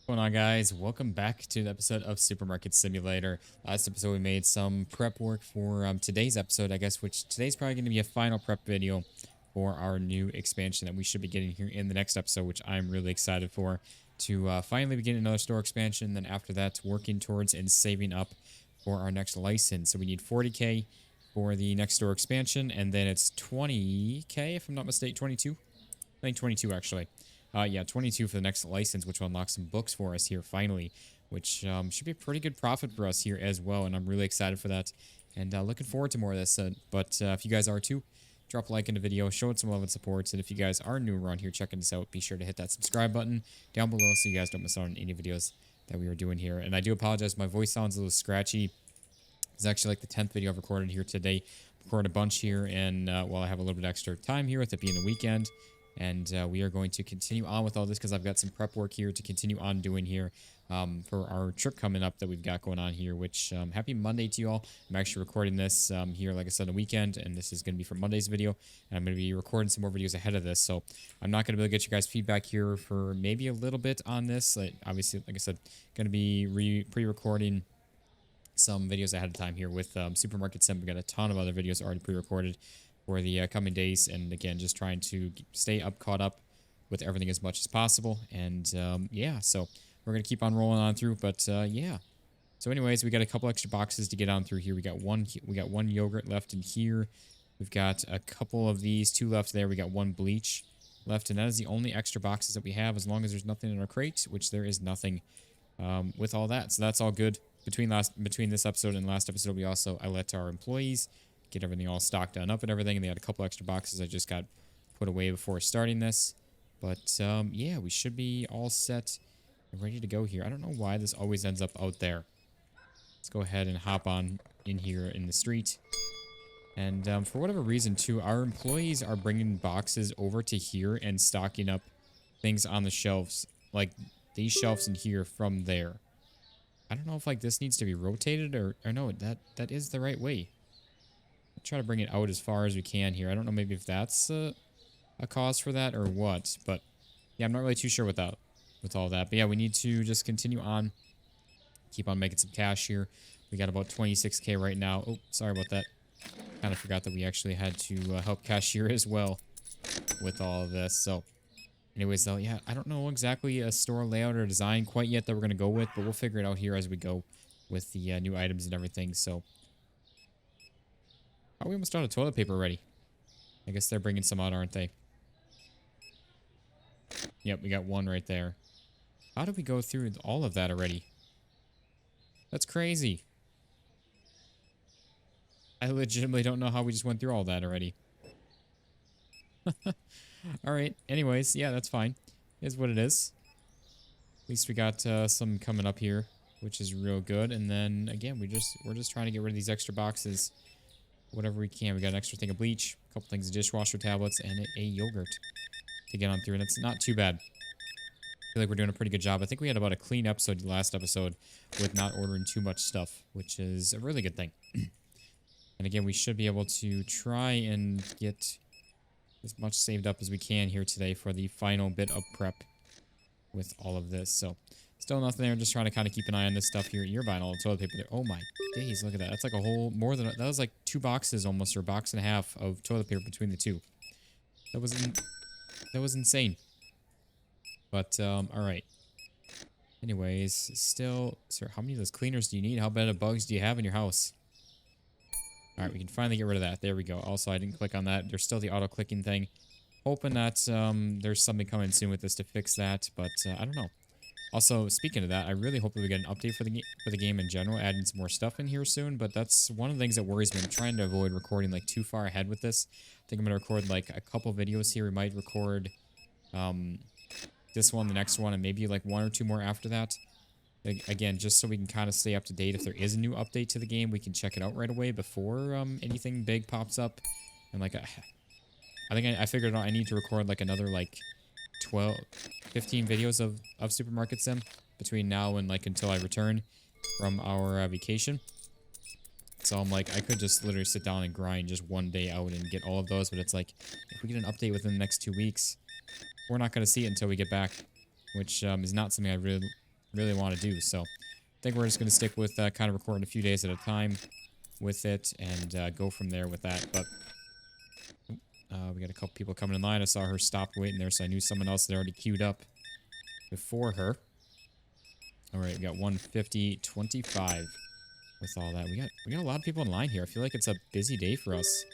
What's going on, guys? Welcome back to the episode of Supermarket Simulator. Last episode we made some prep work for today's episode, I guess, which today's probably going to be a final prep video for our new expansion that we should be getting here in the next episode, which I'm really excited for, to finally begin another store expansion. Then after that, working towards and saving up for our next license. So we need 40k for the next store expansion, and then it's 20k if I'm not mistaken. 22? I think 22 actually. Yeah, 22 for the next license, which will unlock some books for us here finally, which should be a pretty good profit for us here as well, and I'm really excited for that, and looking forward to more of this. But if you guys are too, drop a like in the video, show it some love and support, and if you guys are new around here checking this out, be sure to hit that subscribe button down below so you guys don't miss out on any videos that we are doing here. And I do apologize, my voice sounds a little scratchy. It's actually like the 10th video I've recorded here today. Recorded a bunch here, and while I have a little bit extra time here with it being the weekend. And we are going to continue on with all this because I've got some prep work here to continue on doing here for our trip coming up that we've got going on here, which happy Monday to you all. I'm actually recording this here, like I said, on the weekend, and this is going to be for Monday's video. And I'm going to be recording some more videos ahead of this, so I'm not going to be able to get you guys feedback here for maybe a little bit on this. Obviously, like I said, going to be pre-recording some videos ahead of time here with Supermarket Sim. We've got a ton of other videos already pre-recorded for the coming days, and again, just trying to stay caught up with everything as much as possible. And yeah, so we're gonna keep on rolling on through. But yeah, so anyways, we got a couple extra boxes to get on through here. We got one yogurt left in here. We've got a couple of these, two left there. We got one bleach left, and that is the only extra boxes that we have, as long as there's nothing in our crate, which there is nothing with all that. So that's all good. Between this episode and last episode, I let our employees get everything all stocked on up and everything, and they had a couple extra boxes I just got put away before starting this. But yeah, we should be all set and ready to go here. I don't know why this always ends up out there. Let's go ahead and hop on in here in the street. And for whatever reason too, our employees are bringing boxes over to here and stocking up things on the shelves, like these shelves in here from there. I don't know if like this needs to be rotated or no, that is the right way. Try to bring it out as far as we can here. I don't know maybe if that's a cause for that or what, but yeah, I'm not really too sure with all that. But yeah, we need to just continue on, keep on making some cash here. We got about 26k right now. Oh, sorry about that. Kind of forgot that we actually had to help cashier as well with all of this. So anyways, though, yeah, I don't know exactly a store layout or design quite yet that we're going to go with, but we'll figure it out here as we go with the new items and everything. So oh, we almost out of toilet paper already. I guess they're bringing some out, aren't they? Yep, we got one right there. How did we go through all of that already? That's crazy. I legitimately don't know how we just went through all that already. Alright, anyways, yeah, that's fine. It is what it is. At least we got some coming up here, which is real good. And then, again, we're just trying to get rid of these extra boxes. Whatever we can. We got an extra thing of bleach, a couple things of dishwasher tablets, and a yogurt to get on through, and it's not too bad. I feel like we're doing a pretty good job. I think we had about a clean episode last episode with not ordering too much stuff, which is a really good thing. And again, we should be able to try and get as much saved up as we can here today for the final bit of prep with all of this. So still nothing there. Just trying to kind of keep an eye on this stuff here. You're buying all the toilet paper there. Oh my days, look at that. That's like a whole, that was like 2 boxes almost, or a box and a half of toilet paper between the two. That was insane. But, alright. Anyways, still, sir, how many of those cleaners do you need? How bad of bugs do you have in your house? Alright, we can finally get rid of that. There we go. Also, I didn't click on that. There's still the auto-clicking thing. Hoping that, there's something coming soon with this to fix that, but, I don't know. Also, speaking of that, I really hope that we get an update for the game in general, adding some more stuff in here soon, but that's one of the things that worries me. I'm trying to avoid recording, like, too far ahead with this. I think I'm going to record, like, a couple videos here. We might record, this one, the next one, and maybe, like, 1 or 2 more after that. Again, just so we can kind of stay up to date. If there is a new update to the game, we can check it out right away before, anything big pops up. And, like, I think I figured out I need to record, like, another, like, 15 videos of Supermarket Sim between now and like until I return from our vacation. So I'm like, I could just literally sit down and grind just one day out and get all of those, but it's like, if we get an update within the next 2 weeks, we're not going to see it until we get back, which is not something I really really want to do. So I think we're just going to stick with kind of recording a few days at a time with it and go from there with that. But we got a couple people coming in line. I saw her stop waiting there, so I knew someone else had already queued up before her. All right, we got 150.25 with all that. We got a lot of people in line here. I feel like it's a busy day for us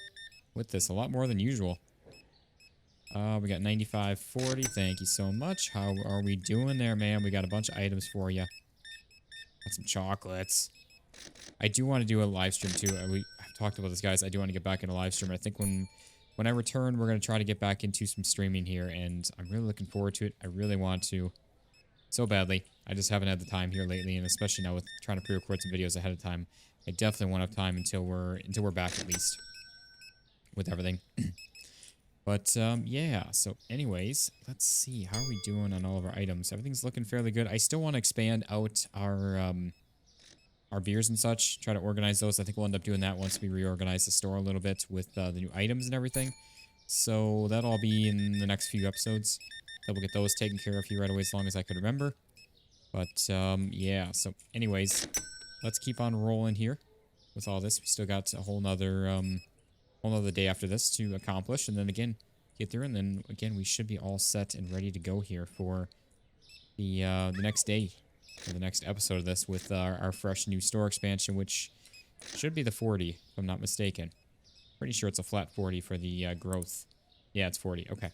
with this, a lot more than usual. We got 95.40. Thank you so much. How are we doing there, man? We got a bunch of items for you. Got some chocolates. I do want to do a live stream too. I've talked about this, guys. I do want to get back into live stream. I think when I return, we're going to try to get back into some streaming here, and I'm really looking forward to it. I really want to so badly. I just haven't had the time here lately, and especially now with trying to pre-record some videos ahead of time. I definitely won't have time until we're back at least with everything. But yeah, so anyways, let's see. How are we doing on all of our items? Everything's looking fairly good. I still want to expand out our beers and such, try to organize those. I think we'll end up doing that once we reorganize the store a little bit with the new items and everything. So that'll all be in the next few episodes. That we'll get those taken care of here right away as long as I could remember. But yeah, so anyways, let's keep on rolling here with all this. We still got a whole nother day after this to accomplish, and then again get through, and then again we should be all set and ready to go here for the next day, or the next episode of this with our fresh new store expansion, which should be the 40 if I'm not mistaken. Pretty sure it's a flat 40 for the growth. Yeah, it's 40. Okay,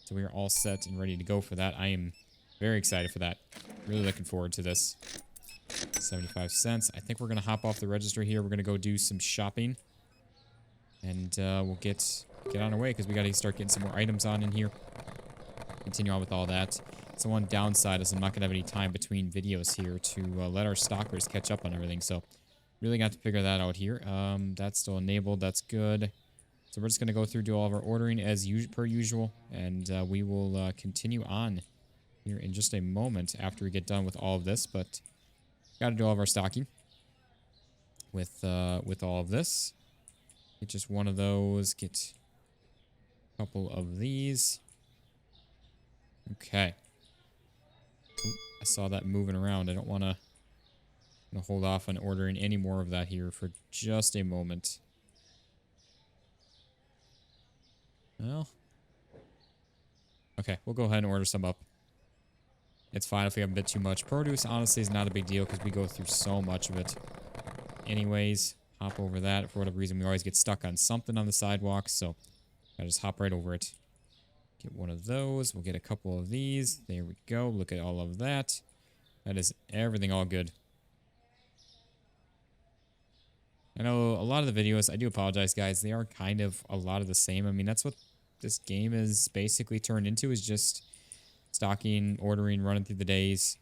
so we are all set and ready to go for that. I am very excited for that. Really looking forward to this. 75 cents. I think we're gonna hop off the register here. We're gonna go do some shopping. And we'll get on our way because we got to start getting some more items on in here. Continue on with all that. So one downside is I'm not going to have any time between videos here to let our stalkers catch up on everything. So really got to figure that out here. That's still enabled. That's good. So we're just going to go through, do all of our ordering as per usual. And we will continue on here in just a moment after we get done with all of this. But got to do all of our stocking with all of this. Get just one of those. Get a couple of these. Okay. Ooh, I saw that moving around. I don't want to hold off on ordering any more of that here for just a moment. Well. Okay, we'll go ahead and order some up. It's fine if we have a bit too much. Produce, honestly, is not a big deal because we go through so much of it. Anyways. Hop over that. For whatever reason, we always get stuck on something on the sidewalk, so I just hop right over it. Get one of those. We'll get a couple of these. There we go. Look at all of that. That is everything all good. I know a lot of the videos, I do apologize, guys. They are kind of a lot of the same. I mean, that's what this game is basically turned into, is just stocking, ordering, running through the days.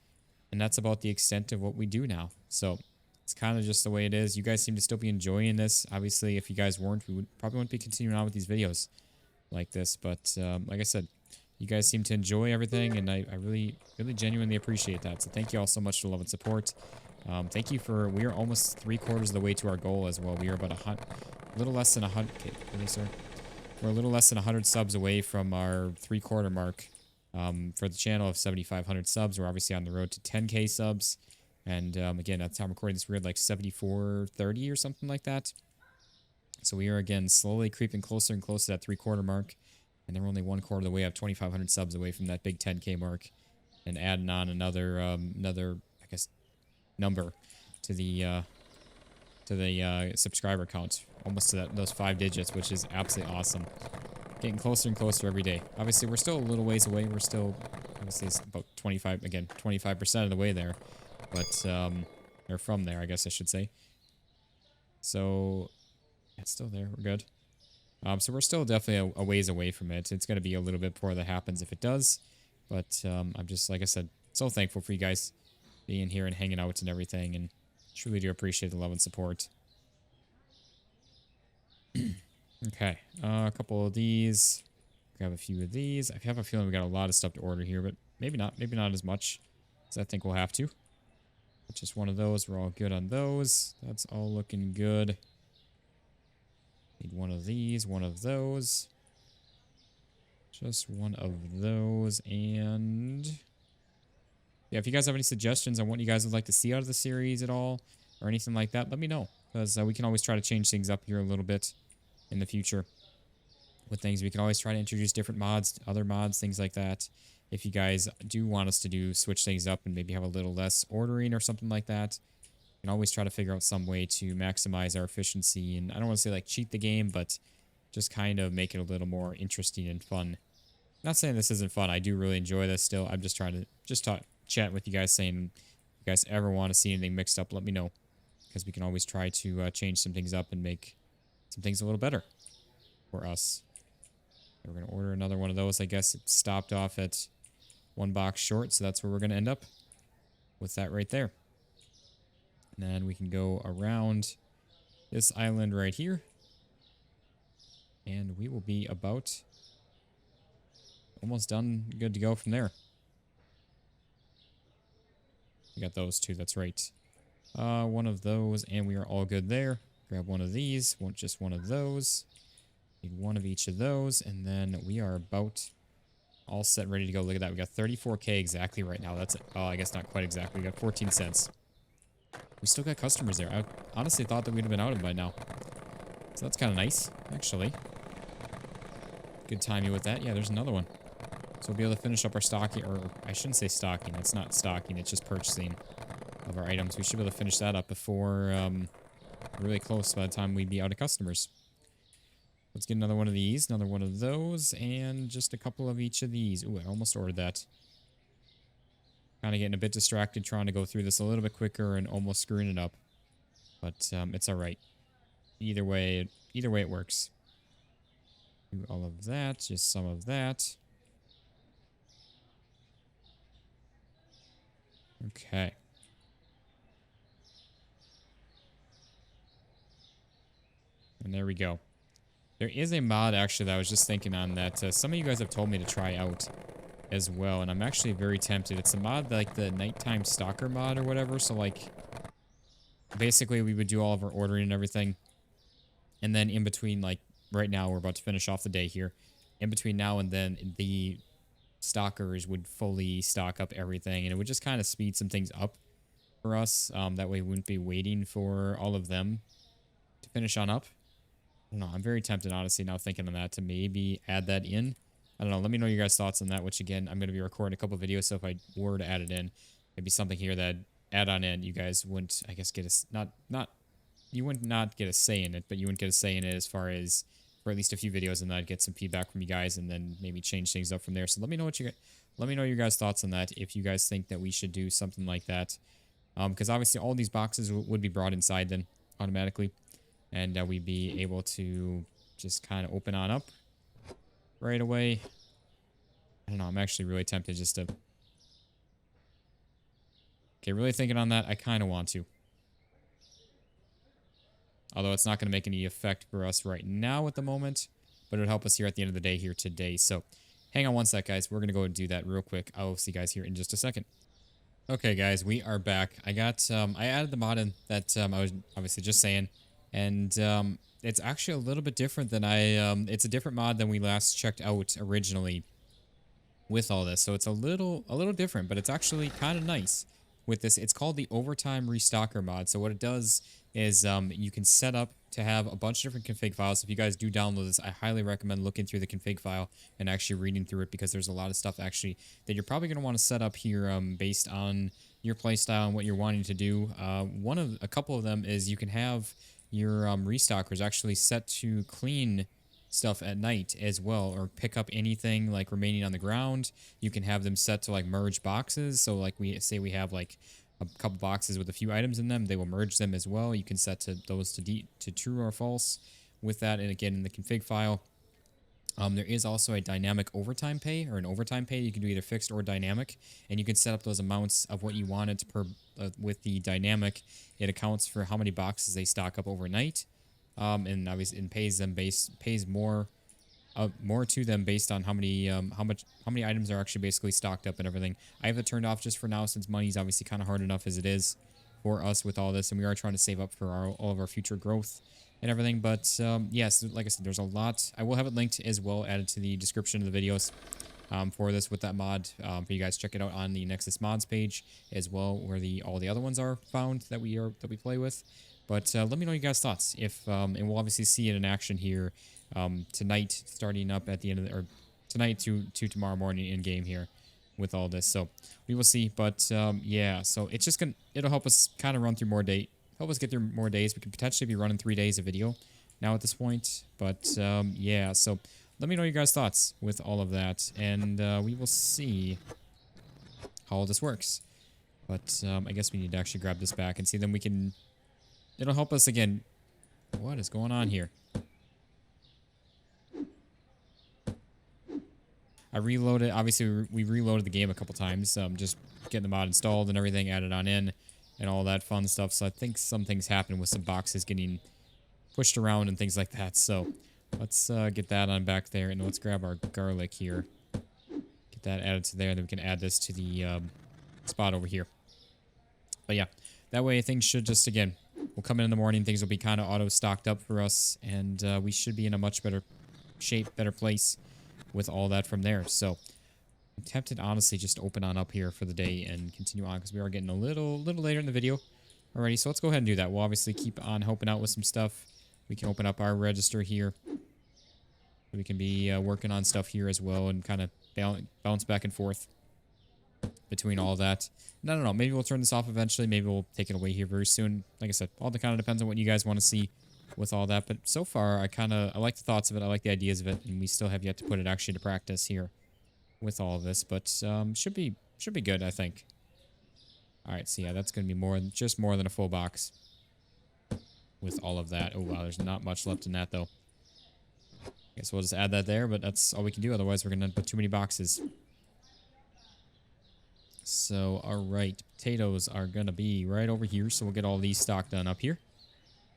And that's about the extent of what we do now. So it's kind of just the way it is. You guys seem to still be enjoying this. Obviously, if you guys weren't, we probably wouldn't be continuing on with these videos like this. But like I said, you guys seem to enjoy everything, and I really, really genuinely appreciate that. So thank you all so much for the love and support. Thank you for, we are almost 3/4 of the way to our goal as well. We are about a little less than 100, okay, really, sir? We're a little less than 100 subs away from our 3/4 mark for the channel of 7,500 subs. We're obviously on the road to 10K subs. And again, at the time I'm recording this, we're at like 7430 or something like that. So we are again slowly creeping closer and closer to that 3/4 mark. And then we're only 1/4 of the way up, 2,500 subs away from that big 10K mark. And adding on another, I guess, number to the subscriber count. Almost to those 5 digits, which is absolutely awesome. Getting closer and closer every day. Obviously, we're still a little ways away. We're still, obviously, it's about 25% of the way there. But, or from there, I guess I should say. So, yeah, it's still there. We're good. So we're still definitely a ways away from it. It's going to be a little bit before that happens if it does. But I'm just, like I said, so thankful for you guys being here and hanging out and everything. And truly do appreciate the love and support. Okay. A couple of these. Grab a few of these. I have a feeling we got a lot of stuff to order here, but maybe not. Maybe not as much as I think we'll have to. Just one of those. We're all good on those. That's all looking good. Need one of these, one of those. Just one of those, and yeah, if you guys have any suggestions on what you guys would like to see out of the series at all or anything like that, let me know. Because we can always try to change things up here a little bit in the future with things. We can always try to introduce different mods, other mods, things like that. If you guys do want us to switch things up and maybe have a little less ordering or something like that, we can always try to figure out some way to maximize our efficiency. And I don't want to say like cheat the game, but just kind of make it a little more interesting and fun. Not saying this isn't fun. I do really enjoy this still. I'm just trying to talk, chat with you guys, saying if you guys ever want to see anything mixed up, let me know. Because we can always try to change some things up and make some things a little better for us. We're going to order another one of those. I guess it stopped off at 1 box short, so that's where we're going to end up with that right there. And then we can go around this island right here. And we will be about almost done, good to go from there. We got those two, that's right. One of those, and we are all good there. Grab one of these, just one of those. Need one of each of those, and then we are about all set, ready to go. Look at that. We got 34K exactly right now. That's it. Oh, I guess not quite exactly. We got 14 cents. We still got customers there. I honestly thought that we'd have been out of them by now. So that's kind of nice, actually. Good timing with that. Yeah, there's another one. So we'll be able to finish up our stocking, or I shouldn't say stocking. It's not stocking. It's just purchasing of our items. We should be able to finish that up before really close by the time we'd be out of customers. Let's get another one of these, another one of those, and just a couple of each of these. Ooh, I almost ordered that. Kind of getting a bit distracted trying to go through this a little bit quicker and almost screwing it up. But it's all right. Either way it works. Do all of that, just some of that. Okay. And there we go. There is a mod, actually, that I was just thinking on that some of you guys have told me to try out as well, and I'm actually very tempted. It's a mod like the Nighttime Stalker mod or whatever, so, like, basically we would do all of our ordering and everything, and then in between, like, right now we're about to finish off the day here. In between now and then, the Stalkers would fully stock up everything, and it would just kind of speed some things up for us. That way we wouldn't be waiting for all of them to finish on up. No, I'm very tempted, honestly, now thinking on that, to maybe add that in. I don't know. Let me know your guys' thoughts on that, which, again, I'm going to be recording a couple videos, so if I were to add it in, maybe something here that add on in, you guys wouldn't, I guess, get a, you would not get a say in it, but you wouldn't get a say in it as far as, for at least a few videos, and then I'd get some feedback from you guys, and then maybe change things up from there. So let me know let me know your guys' thoughts on that, if you guys think that we should do something like that. Because obviously all these boxes would be brought inside then, automatically. And we'd be able to just kind of open on up right away. I don't know. I'm actually really tempted just to... Okay, really thinking on that. I kind of want to. Although it's not going to make any effect for us right now at the moment. But it would help us here at the end of the day here today. So hang on one sec, guys. We're going to go and do that real quick. I'll see you guys here in just a second. Okay, guys. We are back. I added the mod in that I was obviously just saying. And it's actually a little bit different than it's a different mod than we last checked out originally with all this. So it's a little different, but it's actually kind of nice with this. It's called the Overtime Restocker mod. So what it does is you can set up to have a bunch of different config files. If you guys do download this, I highly recommend looking through the config file and actually reading through it, because there's a lot of stuff actually that you're probably going to want to set up here based on your playstyle and what you're wanting to do. A couple of them is you can have your restockers actually set to clean stuff at night as well, or pick up anything like remaining on the ground. You can have them set to like merge boxes. So like we have like a couple boxes with a few items in them, they will merge them as well. You can set those to true or false with that. And again, in the config file, there is also a dynamic overtime pay, or an overtime pay. You can do either fixed or dynamic, and you can set up those amounts of what you wanted per with the dynamic. It accounts for how many boxes they stock up overnight, and obviously it pays more to them based on how many items are actually basically stocked up and everything. I have it turned off just for now, since money's obviously kind of hard enough as it is for us with all this, and we are trying to save up for all of our future growth and everything. But yes, like I said, there's a lot. I will have it linked as well, added to the description of the videos. for this with that mod. For you guys, check it out on the Nexus mods page as well, where all the other ones are found that we play with. But let me know your guys' thoughts. If and we'll obviously see it in action here tonight, starting up at the end of the, or tonight to tomorrow morning in game here with all this. So we will see. But yeah, so it's just it'll help us kind of run through help us get through more days. We could potentially be running 3 days of video now at this point. But yeah, so let me know your guys' thoughts with all of that, and we will see how all this works. But I guess we need to actually grab this back and see. Then we can. It'll help us again. What is going on here? I reloaded. Obviously, we reloaded the game a couple times. Just getting the mod installed and everything added on in, and all that fun stuff. So I think some things happened with some boxes getting pushed around and things like that. So let's get that on back there, and let's grab our garlic here. Get that added to there, and then we can add this to the spot over here. But yeah, that way things should just, again, we'll come in the morning, things will be kind of auto-stocked up for us, and we should be in a much better shape, better place with all that from there. So I'm tempted, honestly, just to open on up here for the day and continue on, because we are getting a little later in the video already. So let's go ahead and do that. We'll obviously keep on helping out with some stuff. We can open up our register here. We can be working on stuff here as well and kind of bounce back and forth between all of that. And I don't know. Maybe we'll turn this off eventually. Maybe we'll take it away here very soon. Like I said, all that kind of depends on what you guys want to see with all that. But so far, I like the thoughts of it. I like the ideas of it. And we still have yet to put it actually to practice here with all of this. But should be good, I think. All right. So yeah, that's going to be just more than a full box with all of that. Oh, wow. There's not much left in that, though. Guess we'll just add that there, but that's all we can do. Otherwise, we're going to put too many boxes. So, all right. Potatoes are going to be right over here, so we'll get all these stocked done up here.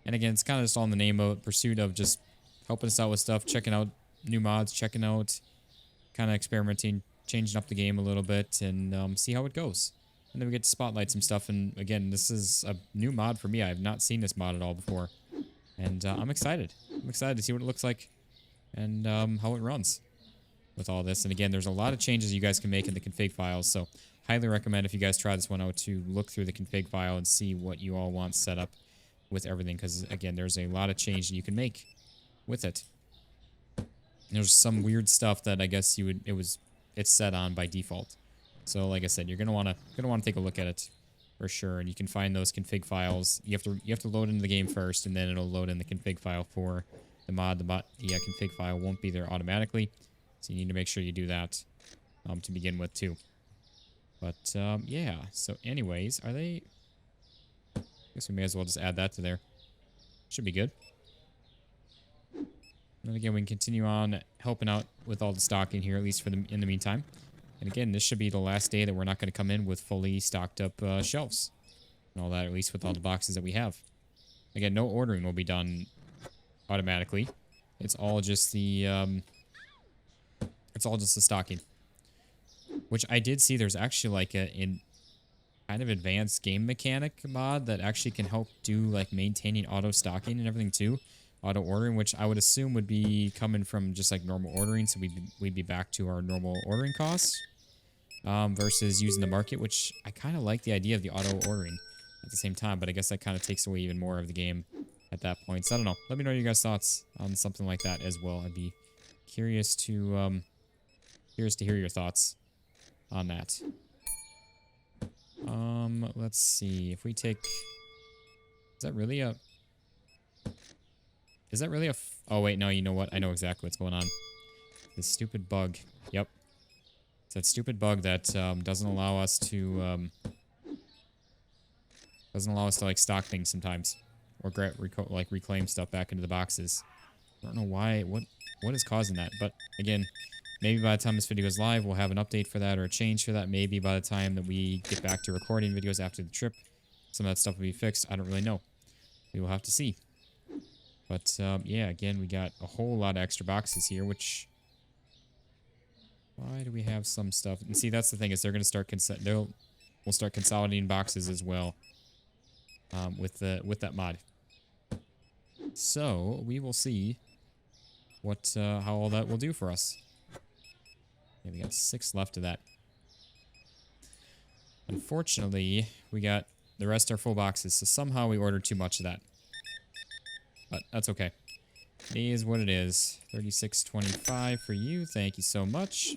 And again, it's kind of just all in the name of pursuit of just helping us out with stuff, checking out new mods, checking out, kind of experimenting, changing up the game a little bit, and see how it goes. And then we get to spotlight some stuff. And again, this is a new mod for me. I have not seen this mod at all before. And I'm excited. I'm excited to see what it looks like and how it runs with all this. And again, there's a lot of changes you guys can make in the config files, so highly recommend if you guys try this one out to look through the config file and see what you all want set up with everything, because again, there's a lot of change that you can make with it. There's some weird stuff that I guess it's set on by default. So like I said, you're gonna wanna take a look at it for sure, and you can find those config files. You have to load into the game first, and then it'll load in the config file for the mod. The config file won't be there automatically, so you need to make sure you do that to begin with too. But yeah, so anyways, I guess we may as well just add that to there. Should be good. And again, we can continue on helping out with all the stocking here, at least in the meantime. And again, this should be the last day that we're not going to come in with fully stocked up shelves and all that, at least with all the boxes that we have. Again, no ordering will be done automatically. It's all just the stocking. Which I did see there's actually like in kind of advanced game mechanic mod that actually can help do like maintaining auto stocking and everything too. Auto ordering, which I would assume would be coming from just like normal ordering, so we'd be back to our normal ordering costs versus using the market, which I kind of like the idea of the auto ordering at the same time, but I guess that kind of takes away even more of the game at that point. So I don't know. Let me know your guys' thoughts on something like that as well. I'd be curious to hear your thoughts on that. Let's see if we take. Is that really a? Oh, wait, no, you know what? I know exactly what's going on. This stupid bug. Yep. It's that stupid bug that doesn't allow us to like stock things sometimes, or reclaim stuff back into the boxes. I don't know why. What is causing that? But again, maybe by the time this video goes live, we'll have an update for that or a change for that. Maybe by the time that we get back to recording videos after the trip, some of that stuff will be fixed. I don't really know. We will have to see. But yeah, again, we got a whole lot of extra boxes here, which. Why do we have some stuff? And see, that's the thing, is they're going to start we'll start consolidating boxes as well with that mod. So we will see how all that will do for us. Okay, we got 6 left of that. Unfortunately, we got the rest are full boxes, so somehow we ordered too much of that. But that's okay. It is what it is. 36.25 for you. Thank you so much.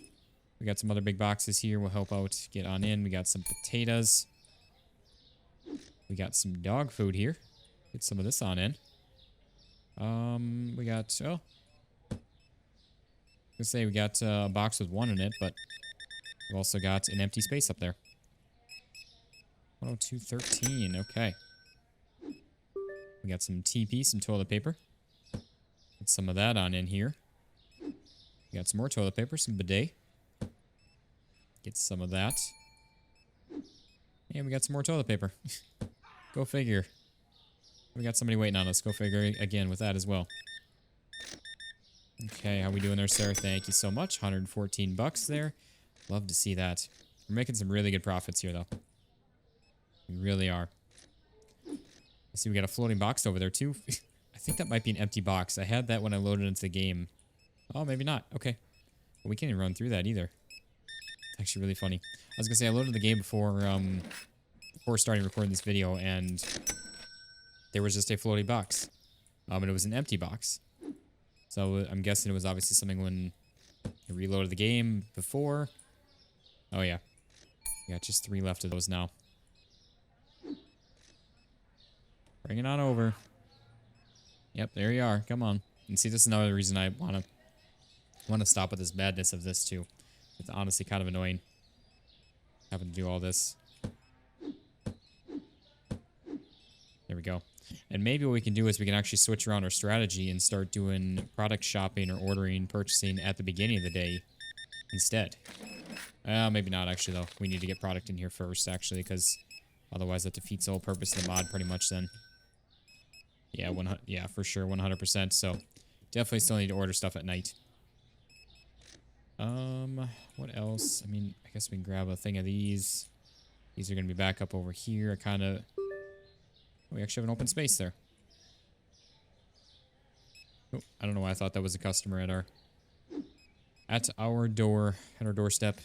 We got some other big boxes here. We'll help out. Get on in. We got some potatoes. We got some dog food here. Get some of this on in. We got... Oh. I was gonna say we got a box with 1 in it, but we've also got an empty space up there. 102.13. Okay. We got some TP, some toilet paper. Get some of that on in here. We got some more toilet paper, some bidet. Get some of that. And we got some more toilet paper. Go figure. We got somebody waiting on us. Go figure again with that as well. Okay, how we doing there, sir? Thank you so much. 114 bucks there. Love to see that. We're making some really good profits here, though. We really are. I see we got a floating box over there, too. I think that might be an empty box. I had that when I loaded into the game. Oh, maybe not. Okay. Well, we can't even run through that either. It's actually really funny. I was going to say, I loaded the game before starting recording this video, and there was just a floating box. And it was an empty box. So I'm guessing it was obviously something when I reloaded the game before. Oh, yeah. We got just 3 left of those now. Bring it on over. Yep, there you are. Come on. And see, this is another reason I want to stop with this badness of this, too. It's honestly kind of annoying having to do all this. There we go. And maybe what we can do is we can actually switch around our strategy and start doing product shopping or ordering, purchasing at the beginning of the day instead. Maybe not, actually, though. We need to get product in here first, actually, because otherwise that defeats the whole purpose of the mod pretty much then. Yeah, yeah, for sure, 100%. So definitely still need to order stuff at night. What else? I mean, I guess we can grab a thing of these. These are going to be back up over here. We actually have an open space there. Oh, I don't know why I thought that was a customer at our doorstep.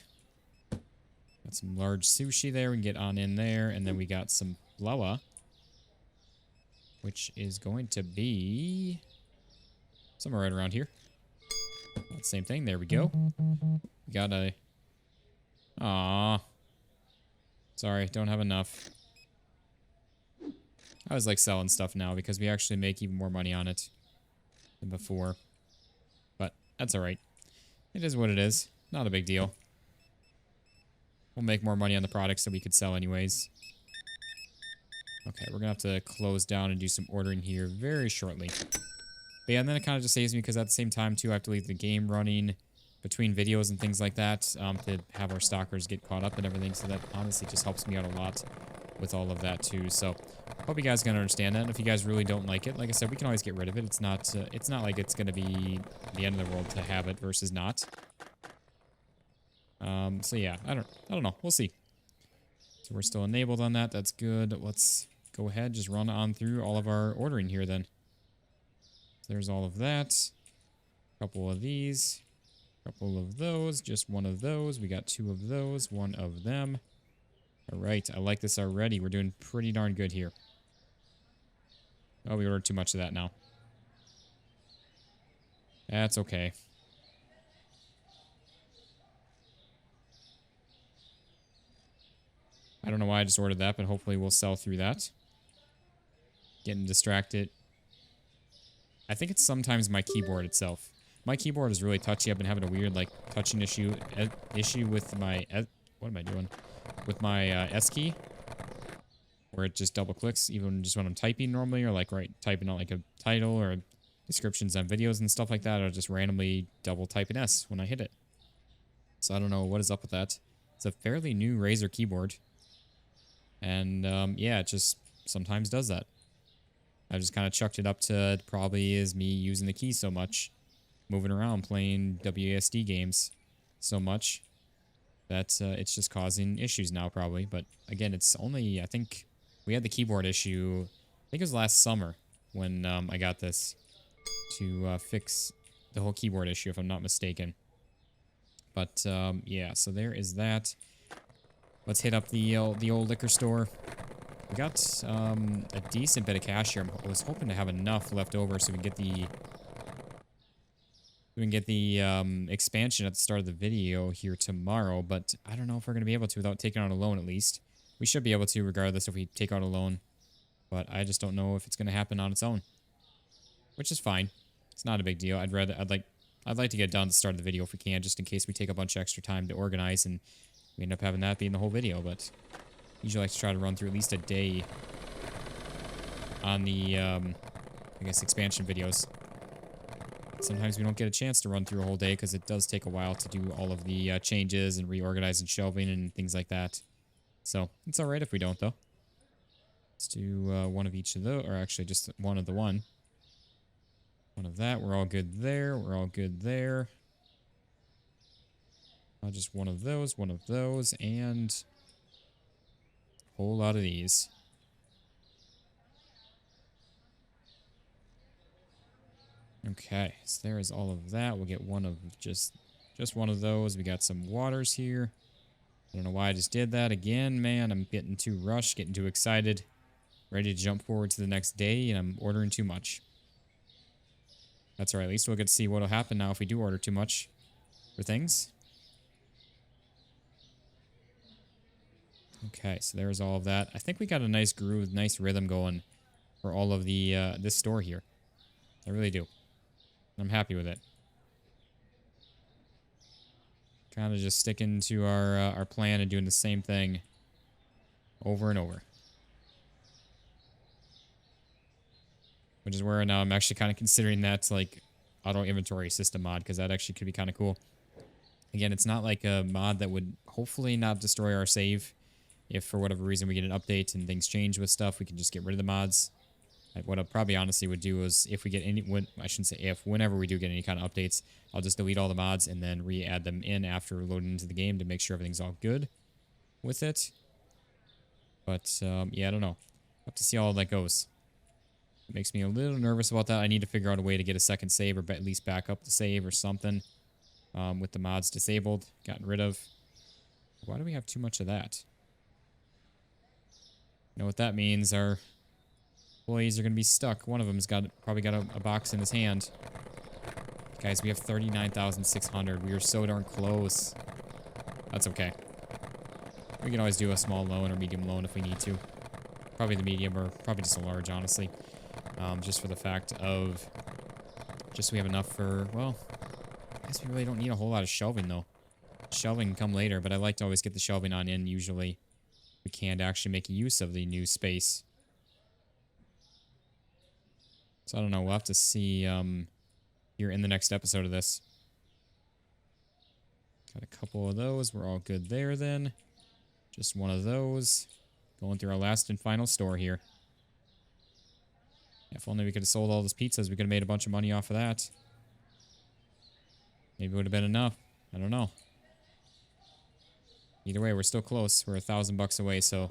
Got some large sushi there. We can get on in there. And then we got some flour, which is going to be somewhere right around here. Same thing. There we go. We got a... Aww. Sorry, don't have enough. I always like selling stuff now because we actually make even more money on it than before. But that's alright. It is what it is. Not a big deal. We'll make more money on the products that we could sell anyways. Okay, we're going to have to close down and do some ordering here very shortly. But yeah, and then it kind of just saves me because at the same time, too, I have to leave the game running between videos and things like that to have our stalkers get caught up and everything. So that honestly just helps me out a lot with all of that, too. So hope you guys can understand that. And if you guys really don't like it, like I said, we can always get rid of it. It's not like it's going to be the end of the world to have it versus not. So yeah, I don't know. We'll see. So we're still enabled on that. That's good. Let's go ahead, just run on through all of our ordering here then. So there's all of that. Couple of these. Couple of those. Just one of those. We got 2 of those. 1 of them. All right. I like this already. We're doing pretty darn good here. Oh, we ordered too much of that now. That's okay. I don't know why I just ordered that, but hopefully we'll sell through that. Getting distracted. I think it's sometimes my keyboard itself. My keyboard is really touchy. I've been having a weird, like, touching issue with my... what am I doing? With my S key. Where it just double clicks, even just when I'm typing normally, or like typing out like a title or descriptions on videos and stuff like that. I'll just randomly double type an S when I hit it. So I don't know what is up with that. It's a fairly new Razer keyboard. And yeah, it just sometimes does that. I just kind of chucked it up to it probably is me using the key so much, moving around playing WASD games so much that it's just causing issues now probably. But again, it's only, I think we had the keyboard issue, I think it was last summer when I got this to fix the whole keyboard issue if I'm not mistaken. But yeah, so there is that. Let's hit up the old liquor store. We got a decent bit of cash here. I was hoping to have enough left over so we can get the expansion at the start of the video here tomorrow, but I don't know if we're going to be able to without taking out a loan at least. We should be able to regardless if we take out a loan, but I just don't know if it's going to happen on its own, which is fine. It's not a big deal. I'd like to get it done at the start of the video if we can, just in case we take a bunch of extra time to organize and we end up having that being the whole video, but usually like to try to run through at least a day on the, I guess, expansion videos. Sometimes we don't get a chance to run through a whole day because it does take a while to do all of the changes and reorganizing shelving and things like that. So it's all right if we don't, though. Let's do one of each of those, or actually just one of the one. One of that. We're all good there. We're all good there. Just one of those, and a whole lot of these. Okay, so there is all of that. We'll get one of just one of those. We got some waters here. I don't know why I just did that again, man. I'm getting too rushed, getting too excited, ready to jump forward to the next day, and I'm ordering too much. That's all right. At least we'll get to see what'll happen now if we do order too much for things. Okay, so there's all of that. I think we got a nice groove, nice rhythm going for all of the this store here. I really do. I'm happy with it. Kind of just sticking to our plan and doing the same thing over and over. Which is where now I'm actually kind of considering that like auto inventory system mod, because that actually could be kind of cool. Again, it's not like a mod that would hopefully not destroy our save. If for whatever reason we get an update and things change with stuff, we can just get rid of the mods. Like what I probably honestly would do is if we get any, I shouldn't say if, whenever we do get any kind of updates, I'll just delete all the mods and then re-add them in after loading into the game to make sure everything's all good with it. But yeah, I don't know. Have to see how all that goes. It makes me a little nervous about that. I need to figure out a way to get a second save or at least back up the save or something with the mods disabled, gotten rid of. Why do we have too much of that? You know what that means? Our employees are going to be stuck. One of them's probably got a box in his hand. Guys, we have 39,600. We are so darn close. That's okay. We can always do a small loan or medium loan if we need to. Probably the medium or probably just a large, honestly. Just for the fact of just so we have enough for, well, I guess we really don't need a whole lot of shelving, though. Shelving can come later, but I like to always get the shelving on in, usually. We can actually make use of the new space. So I don't know. We'll have to see here in the next episode of this. Got a couple of those. We're all good there then. Just one of those. Going through our last and final store here. If only we could have sold all those pizzas, we could have made a bunch of money off of that. Maybe it would have been enough. I don't know. Either way, we're still close. We're $1,000 away, so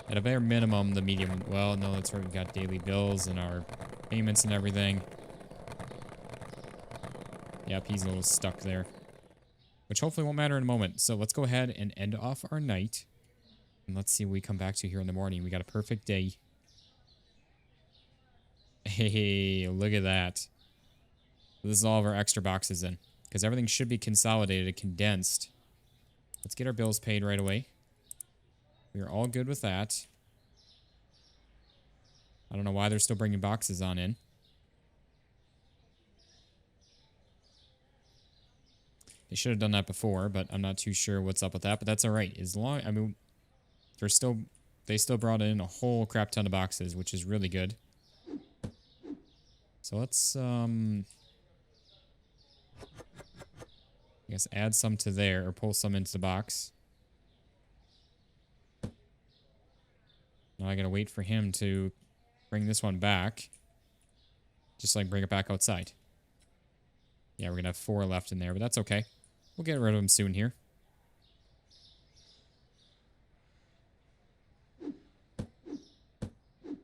at a bare minimum, the medium. Well, no, that's right. We've got daily bills and our payments and everything. Yep, he's a little stuck there, which hopefully won't matter in a moment. So let's go ahead and end off our night, and let's see what we come back to here in the morning. We got a perfect day. Hey, look at that. This is all of our extra boxes in, because everything should be consolidated, condensed. Let's get our bills paid right away. We are all good with that. I don't know why they're still bringing boxes on in. They should have done that before, but I'm not too sure what's up with that. But that's all right. As long, I mean, they still brought in a whole crap ton of boxes, which is really good. So let's I guess add some to there or pull some into the box. Now I gotta wait for him to bring this one back. Just like bring it back outside. Yeah, we're gonna have 4 left in there, but that's okay. We'll get rid of them soon here.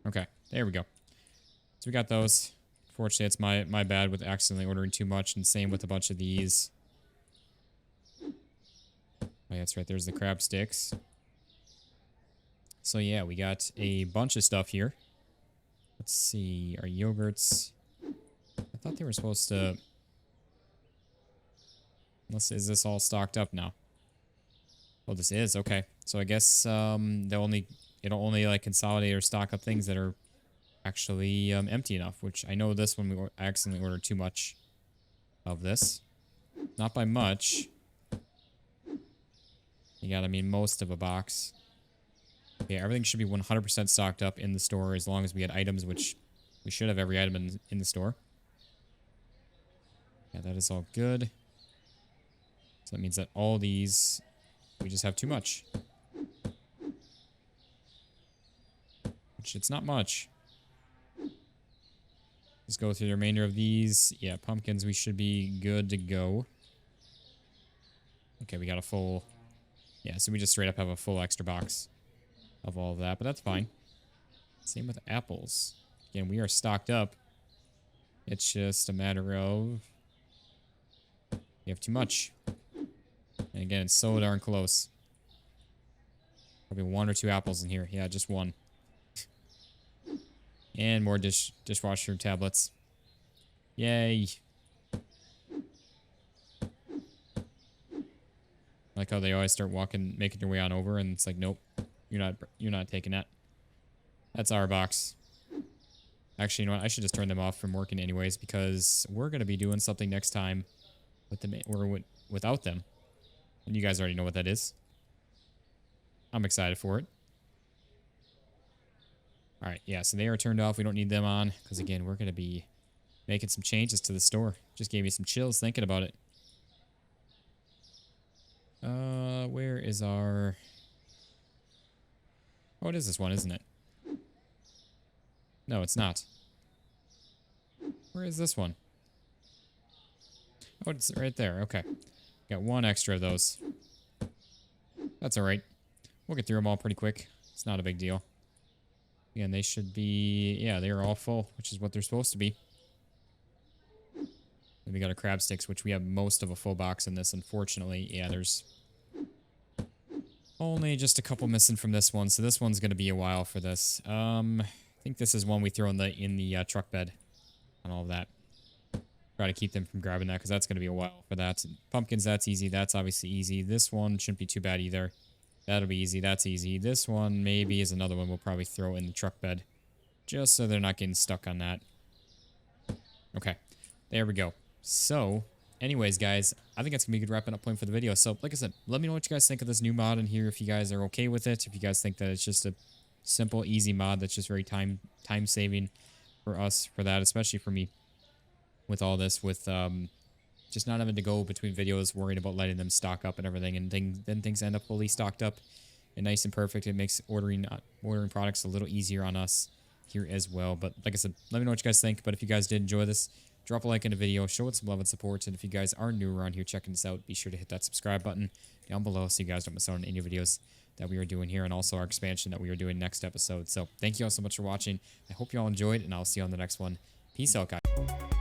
Okay, there we go. So we got those. Fortunately, it's my bad with accidentally ordering too much, and same with a bunch of these. yeah, that's right. There's the crab sticks. So yeah, we got a bunch of stuff here. Let's see. Our yogurts. I thought they were supposed to... Is this all stocked up now? Oh, this is. Okay. So I guess it'll only like consolidate or stock up things that are actually empty enough, which I know this one we accidentally ordered too much of this. Not by much. You got, I mean, most of a box. Yeah, everything should be 100% stocked up in the store as long as we had items, which we should have every item in the store. Yeah, that is all good. So that means that all these, we just have too much. Which, it's not much. Let's go through the remainder of these. Yeah, pumpkins, we should be good to go. Okay, we got a full... Yeah, so we just straight up have a full extra box of all of that, but that's fine. Same with apples. Again, we are stocked up. It's just a matter of... We have too much. And again, it's so darn close. Probably 1 or 2 apples in here. Yeah, just 1. And more dishwasher tablets. Yay. I like how they always start making their way on over, and it's like, nope, you're not taking that. That's our box. Actually, you know what? I should just turn them off from working anyways, because we're gonna be doing something next time with them or without them, and you guys already know what that is. I'm excited for it. All right, yeah. So they are turned off. We don't need them on because again, we're gonna be making some changes to the store. Just gave me some chills thinking about it. Where is our... Oh, it is this one, isn't it? No, it's not. Where is this one? Oh, it's right there. Okay. Got 1 extra of those. That's alright. We'll get through them all pretty quick. It's not a big deal. Again, they should be... Yeah, they're all full, which is what they're supposed to be. And we got our crab sticks, which we have most of a full box in this, unfortunately. Yeah, there's... only just a couple missing from this one, so this one's going to be a while for this. I think this is one we throw in the truck bed and all of that. Try to keep them from grabbing that, because that's going to be a while for that. Pumpkins, that's easy. That's obviously easy. This one shouldn't be too bad either. That'll be easy. That's easy. This one maybe is another one we'll probably throw in the truck bed, just so they're not getting stuck on that. Okay, there we go. So... anyways, guys, I think that's going to be a good wrapping up point for the video. So, like I said, let me know what you guys think of this new mod in here, if you guys are okay with it, if you guys think that it's just a simple, easy mod that's just very time-saving for us, for that, especially for me, with all this, with just not having to go between videos, worrying about letting them stock up and everything, and then things end up fully stocked up and nice and perfect. It makes ordering products a little easier on us here as well. But, like I said, let me know what you guys think. But if you guys did enjoy this, drop a like in the video, show it some love and support, and if you guys are new around here checking this out, be sure to hit that subscribe button down below so you guys don't miss out on any videos that we are doing here, and also our expansion that we are doing next episode. So thank you all so much for watching. I hope you all enjoyed, and I'll see you on the next one. Peace out, guys.